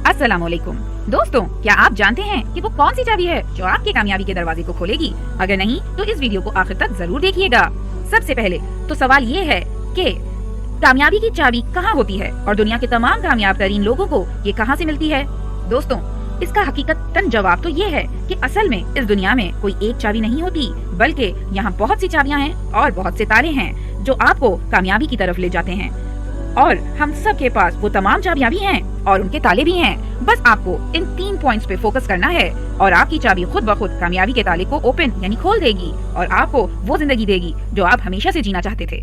अस्सलामुअलैकुम। दोस्तों, क्या आप जानते हैं कि वो कौन सी चाबी है जो आपके कामयाबी के दरवाजे को खोलेगी? अगर नहीं तो इस वीडियो को आखिर तक जरूर देखिएगा। सबसे पहले तो सवाल ये है कि कामयाबी की चाबी कहाँ होती है और दुनिया के तमाम कामयाब तरीन लोगों को ये कहाँ से मिलती है? दोस्तों, इसका हकीकतन जवाब तो ये है कि असल में इस दुनिया में कोई एक चाबी नहीं होती, बल्कि यहाँ बहुत सी चाबियाँ हैं और बहुत से ताले हैं जो आपको कामयाबी की तरफ ले जाते हैं। और हम सब के पास वो तमाम चाबियां भी हैं और उनके ताले भी हैं। बस आपको इन 3 पॉइंट्स पे फोकस करना है और आपकी चाबी खुद ब खुद कामयाबी के ताले को ओपन यानी खोल देगी और आपको वो जिंदगी देगी जो आप हमेशा से जीना चाहते थे।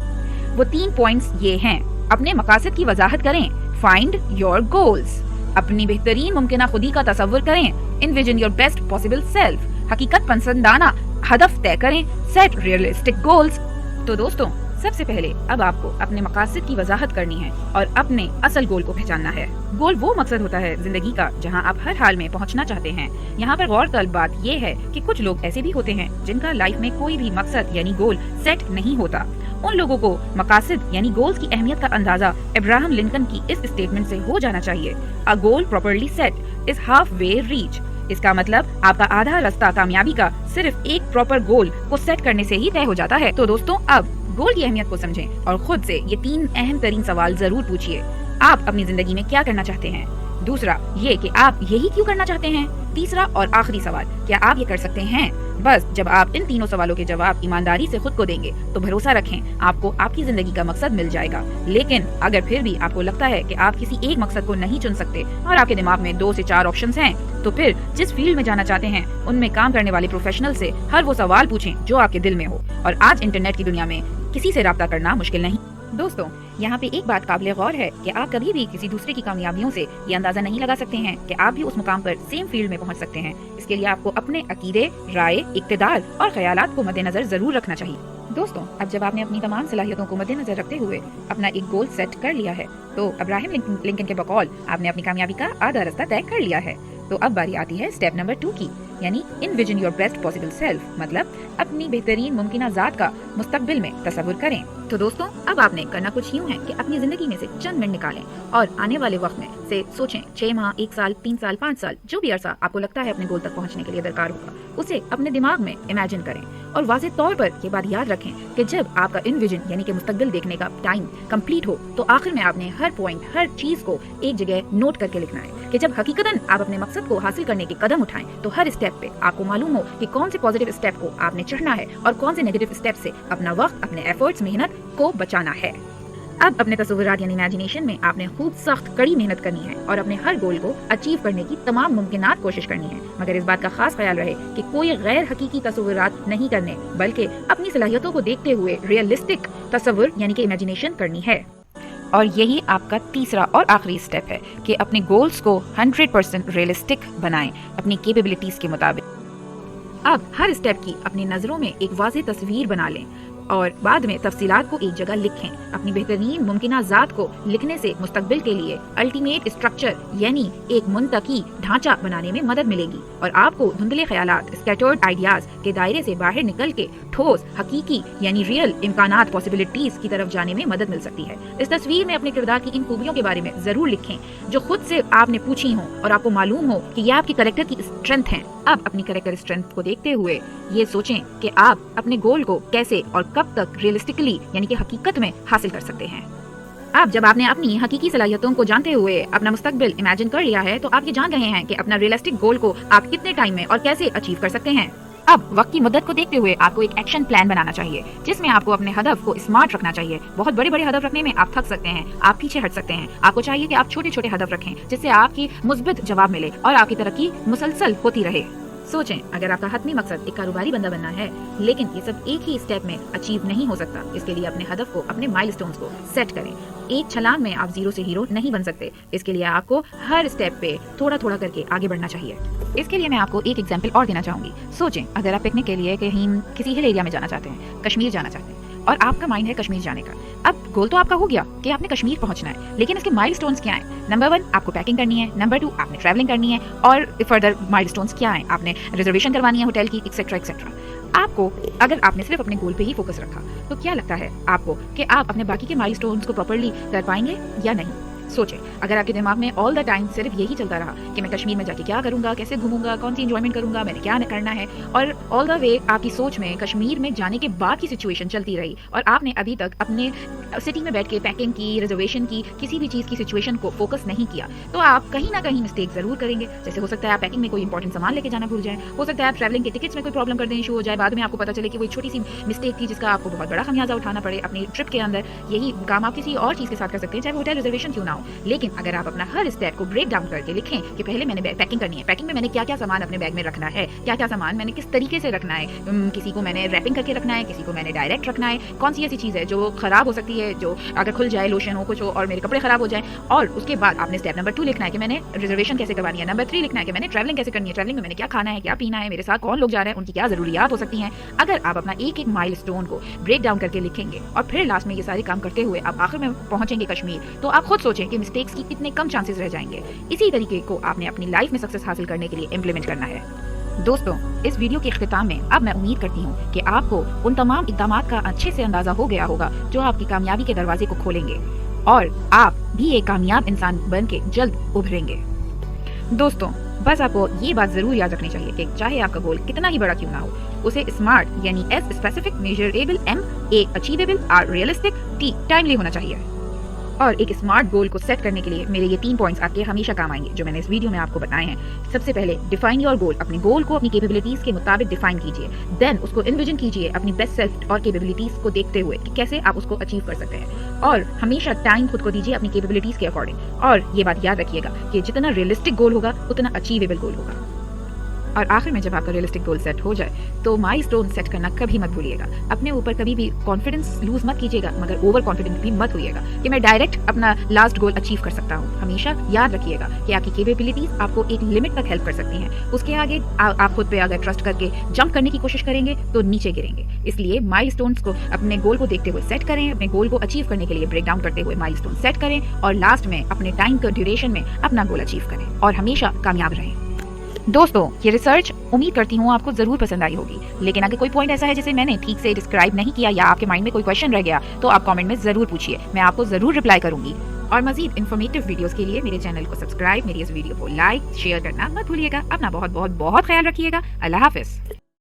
वो 3 पॉइंट्स ये हैं। अपने मकासद की वजाहत करें, फाइंड योर गोल्स। अपनी बेहतरीन मुमकिन खुदी का तसव्वुर करें, इनविजन योर बेस्ट पॉसिबल सेल्फ। हकीकत पसंदाना हदफ तय करें, सेट रियलिस्टिक गोल्स। तो दोस्तों, सबसे पहले अब आपको अपने मकासद की वजाहत करनी है और अपने असल गोल को पहचानना है। गोल वो मकसद होता है जिंदगी का जहां आप हर हाल में पहुंचना चाहते हैं। यहाँ पर गौर तलब बात ये है कि कुछ लोग ऐसे भी होते हैं जिनका लाइफ में कोई भी मकसद यानी गोल सेट नहीं होता। उन लोगों को मकासद यानी गोल्स की अहमियत का अंदाजा अब्राहम लिंकन की इस स्टेटमेंट से हो जाना चाहिए, a goal properly set is half way reach. इसका मतलब आपका आधा रास्ता कामयाबी का सिर्फ एक प्रॉपर गोल को सेट करने से ही तय हो जाता है। तो दोस्तों, अब गोल की अहमियत को समझें और खुद से ये 3 अहम तरीन सवाल जरूर पूछिए। आप अपनी जिंदगी में क्या करना चाहते हैं? दूसरा ये कि आप यही क्यों करना चाहते हैं? तीसरा और आखिरी सवाल, क्या आप ये कर सकते हैं? बस जब आप इन तीनों सवालों के जवाब ईमानदारी से खुद को देंगे तो भरोसा रखें आपको आपकी जिंदगी का मकसद मिल जाएगा। लेकिन अगर फिर भी आपको लगता है कि आप किसी एक मकसद को नहीं चुन सकते और आपके दिमाग में 2 से 4 ऑप्शंस हैं, तो फिर जिस फील्ड में जाना चाहते हैं उनमें काम करने वाले प्रोफेशनल से हर वो सवाल पूछें जो आपके दिल में हो। और आज इंटरनेट की दुनिया में किसी से राब्ता करना मुश्किल नहीं। दोस्तों, यहाँ पे एक बात काबिल गौर है कि आप कभी भी किसी दूसरे की कामयाबियों से ये अंदाजा नहीं लगा सकते हैं कि आप भी उस मुकाम पर सेम फील्ड में पहुँच सकते हैं। इसके लिए आपको अपने अकीदे, राय, इक़्तिदार और ख्यालात को मद्देनजर जरूर रखना चाहिए। दोस्तों, अब जब आपने अपनी तमाम सलाहियतों को मद्देनजर रखते हुए अपना एक गोल सेट कर लिया है तो अब्राहम लिंकन के बकौल आपने अपनी कामयाबी का आधा रास्ता तय कर लिया है। तो अब बारी आती है स्टेप नंबर 2 की, यानी इनविजन योर बेस्ट पॉसिबल सेल्फ, मतलब अपनी बेहतरीन मुमकिन ज़ात का मुस्तकबिल में तसव्वुर करें। तो दोस्तों, अब आपने करना कुछ यूँ है कि अपनी जिंदगी में से चंद मिनट निकालें और आने वाले वक्त में से सोचें 6 माह, 1 साल, 3 साल, 5 साल, जो भी अरसा आपको लगता है अपने गोल तक पहुंचने के लिए दरकार होगा, उसे अपने दिमाग में इमेजिन करें और वाज़े तौर पर ये बात याद रखें कि जब आपका इनविजन यानी कि मुस्तकबिल देखने का टाइम कंप्लीट हो तो आखिर में आपने हर पॉइंट, हर चीज को एक जगह नोट करके लिखना है कि जब हकीकतन आप अपने मकसद को हासिल करने के कदम उठाएं तो हर स्टेप पे आपको मालूम हो कि कौन से पॉजिटिव स्टेप को आपने चढ़ना है और कौन से नेगेटिव स्टेप से अपना वक्त, अपने एफर्ट्स, मेहनत को बचाना है। अब अपने तस्वुरात यानी इमेजिनेशन में आपने खूब सख्त कड़ी मेहनत करनी है और अपने हर गोल को अचीव करने की तमाम मुमकिनात कोशिश करनी है, मगर इस बात का खास ख्याल रहे कि कोई गैर हकीकी तस्वुरात नहीं करने, बल्कि अपनी सलाहियतों को देखते हुए रियलिस्टिक तस्वुर यानी कि इमेजिनेशन करनी है। और यही आपका तीसरा और आखिरी स्टेप है कि अपने गोल्स को 100% रियलिस्टिक बनाएं अपनी कैपेबिलिटीज के मुताबिक। अब हर स्टेप की अपनी नजरों में एक वाज़ेह तस्वीर बना लें और बाद में तफसीलात को एक जगह लिखें। अपनी बेहतरीन मुमकिन ज़ात को लिखने से मुस्तकबिल के लिए अल्टीमेट स्ट्रक्चर यानी एक मुंतकी ढांचा बनाने में मदद मिलेगी और आपको धुंधले ख्यालात, स्कैटर्ड आइडियाज के दायरे से बाहर निकल के ठोस, हकीकी यानी रियल इम्कानात, पॉसिबिलिटीज की तरफ जाने में मदद मिल सकती है। इस तस्वीर में अपने किरदार की इन खूबियों के बारे में जरूर लिखें जो खुद से आपने पूछी हों और आपको मालूम हो कि ये आपकी कैरेक्टर की स्ट्रेंथ है। अब अपनी कैरेक्टर स्ट्रेंथ को देखते हुए ये सोचें कि आप अपने गोल को कैसे और कब तक रियलिस्टिकली यानी कि हकीकत में हासिल कर सकते हैं। अब जब आपने अपनी हकीकी सलाहियतों को जानते हुए अपना मुस्तकबिल इमेजिन कर लिया है तो आप ये जान रहे हैं कि अपना रियलिस्टिक गोल को आप कितने टाइम में और कैसे अचीव कर सकते हैं। अब वक्त की मदद को देखते हुए आपको एक एक्शन प्लान बनाना चाहिए जिसमें आपको अपने हदफ को स्मार्ट रखना चाहिए। बहुत बड़े बड़े हदफ रखने में आप थक सकते हैं, आप पीछे हट सकते हैं। आपको चाहिए कि आप छोटे छोटे हदफ रखें जिससे आपकी मुस्बित जवाब मिले और आपकी तरक्की मुसलसल होती रहे। सोचें, अगर आपका हतमी मकसद एक कारोबारी बंदा बनना है लेकिन ये सब एक ही स्टेप में अचीव नहीं हो सकता, इसके लिए अपने हदफ को, अपने माइलस्टोन्स को सेट करें। एक छलांग में आप जीरो से हीरो नहीं बन सकते, इसके लिए आपको हर स्टेप पे थोड़ा थोड़ा करके आगे बढ़ना चाहिए। इसके लिए मैं आपको एक एग्जाम्पल और देना चाहूंगी। सोचें, अगर आप पिकनिक के लिए कहीं किसी हिल एरिया में जाना चाहते हैं, कश्मीर जाना चाहते हैं और आपका माइंड है कश्मीर जाने का। अब गोल तो आपका हो गया कि आपने कश्मीर पहुंचना है, लेकिन इसके माइलस्टोन्स क्या हैं? नंबर 1 आपको पैकिंग करनी है, नंबर 2 आपने ट्रैवलिंग करनी है और फर्दर माइलस्टोन्स क्या हैं? आपने रिजर्वेशन करवानी है होटल की, एक्सेट्रा एक्सेट्रा। आपको अगर आपने सिर्फ अपने गोल पे ही फोकस रखा तो क्या लगता है आपको कि आप अपने बाकी के माइलस्टोन्स को प्रॉपर्ली कर पाएंगे या नहीं? सोचें, अगर आपके दिमाग में ऑल द टाइम सिर्फ यही चलता रहा कि मैं कश्मीर में जाके क्या करूंगा, कैसे घूमूंगा, कौन सी एंजॉयमेंट करूंगा, मैंने क्या करना है, और ऑल द वे आपकी सोच में कश्मीर में जाने के बाद की सिचुएशन चलती रही और आपने अभी तक अपने सिटी में बैठ के पैकिंग की, रिजर्वेशन की, किसी भी चीज़ की सिचुएशन को फोकस नहीं किया, तो आप कहीं ना कहीं मिस्टेक जरूर करेंगे। जैसे हो सकता है आप पैकिंग में कोई इंपॉर्टेंट सामान लेके जाना भूल जाए, हो सकता है आप ट्रैवलिंग के टिकट्स में कोई प्रॉब्लम कर दें, इशू हो जाए, बाद में आपको पता चले कि वो एक छोटी सी मिस्टेक थी जिसका आपको बहुत बड़ा खमियाजा उठाना पड़े अपनी ट्रिप के अंदर। यही काम आप किसी और चीज़ के साथ कर सकते हैं, चाहे होटल रिजर्वेशन क्यों ना हो। लेकिन अगर आप अपना हर स्टेप को ब्रेक डाउन करके लिखें कि पहले मैंने पैकिंग करनी है, पैकिंग में मैंने क्या क्या सामान अपने बैग में रखना है, क्या क्या सामान मैंने किस तरीके से रखना है, किसी को मैंने रैपिंग करके रखना है, किसी को मैंने डायरेक्ट रखना है, कौन सी ऐसी चीज़ है जो खराब हो सकती है, जो अगर खुल जाए, लोशन हो, कुछ हो और मेरे कपड़े खराब हो जाए। और उसके बाद आपने स्टेप नंबर 2 लिखना है कि मैंने रिजर्वेशन कैसे करवानी है, नंबर 3 लिखना है कि मैंने ट्रैवलिंग कैसे करनी है, ट्रैवलिंग में मैंने क्या खाना है, क्या पीना है, मेरे साथ कौन लोग जा रहे हैं, उनकी क्या जरूरियात हो सकती हैं। अगर आप अपना एक एक माइलस्टोन को ब्रेक डाउन करके लिखेंगे और फिर लास्ट में ये सारे काम करते हुए आप आखिर में पहुंचेंगे कश्मीर, तो आप खुद सोचें कि मिस्टेक्स की कितने कम चांसेस रह जाएंगे। इसी तरीके को आपने अपनी लाइफ में सक्सेस हासिल करने के लिए इम्प्लीमेंट करना है। दोस्तों, इस वीडियो के इख्तिताम में अब मैं उम्मीद करती हूँ कि आपको उन तमाम इक़दामात का अच्छे से अंदाजा हो गया होगा जो आपकी कामयाबी के दरवाजे को खोलेंगे और आप भी एक कामयाब इंसान बन के जल्द उभरेंगे। दोस्तों, बस आपको ये बात जरूर याद रखनी चाहिए कि चाहे आपका गोल कितना ही बड़ा क्यों ना हो, उसे स्मार्ट यानी S specific, measurable, M A achievable, R realistic, T timely होना चाहिए। और एक स्मार्ट गोल को सेट करने के लिए मेरे ये 3 पॉइंट्स आपके हमेशा काम आएंगे जो मैंने इस वीडियो में आपको बताए हैं। सबसे पहले, डिफाइन योर गोल। अपने गोल को अपनी कैपेबिलिटीज के मुताबिक डिफाइन कीजिए। देन उसको इन्विजन कीजिए अपनी बेस्ट सेल्फ और कैपेबिलिटीज को देखते हुए कि कैसे आप उसको अचीव कर सकते हैं। और हमेशा टाइम खुद को दीजिए अपनी कैपेबिलिटीज के अकॉर्डिंग। और ये बात याद रखिएगा कि जितना रियलिस्टिक गोल होगा उतना अचीवेबल गोल होगा। और आखिर में जब आपका रियलिस्टिक गोल सेट हो जाए तो माइलस्टोन सेट करना कभी मत भूलिएगा। अपने ऊपर कभी भी कॉन्फिडेंस लूज मत कीजिएगा, मगर ओवर कॉन्फिडेंट भी मत होइएगा कि मैं डायरेक्ट अपना लास्ट गोल अचीव कर सकता हूँ। हमेशा याद रखिएगा कि आपकी कैपेबिलिटीज आपको एक लिमिट तक हेल्प कर सकती हैं। उसके आगे आप खुद पे अगर ट्रस्ट करके जंप करने की कोशिश करेंगे तो नीचे गिरेंगे। इसलिए माइलस्टोन्स को अपने गोल को देखते हुए सेट करें, अपने गोल को अचीव करने के लिए ब्रेक डाउन करते हुए माइलस्टोन सेट करें और लास्ट में अपने टाइम के ड्यूरेशन में अपना गोल अचीव करें और हमेशा कामयाब रहें। दोस्तों, ये रिसर्च उम्मीद करती हूँ आपको जरूर पसंद आई होगी, लेकिन अगर कोई पॉइंट ऐसा है जिसे मैंने ठीक से डिस्क्राइब नहीं किया या आपके माइंड में कोई क्वेश्चन रह गया तो आप कमेंट में जरूर पूछिए, मैं आपको जरूर रिप्लाई करूंगी। और मजीद इन्फॉर्मेटिव वीडियोस के लिए मेरे चैनल को सब्सक्राइब, मेरी इस वीडियो को लाइक शेयर करना मत भूलिएगा। अपना बहुत बहुत बहुत ख्याल रखिएगा। अल्लाह हाफिज।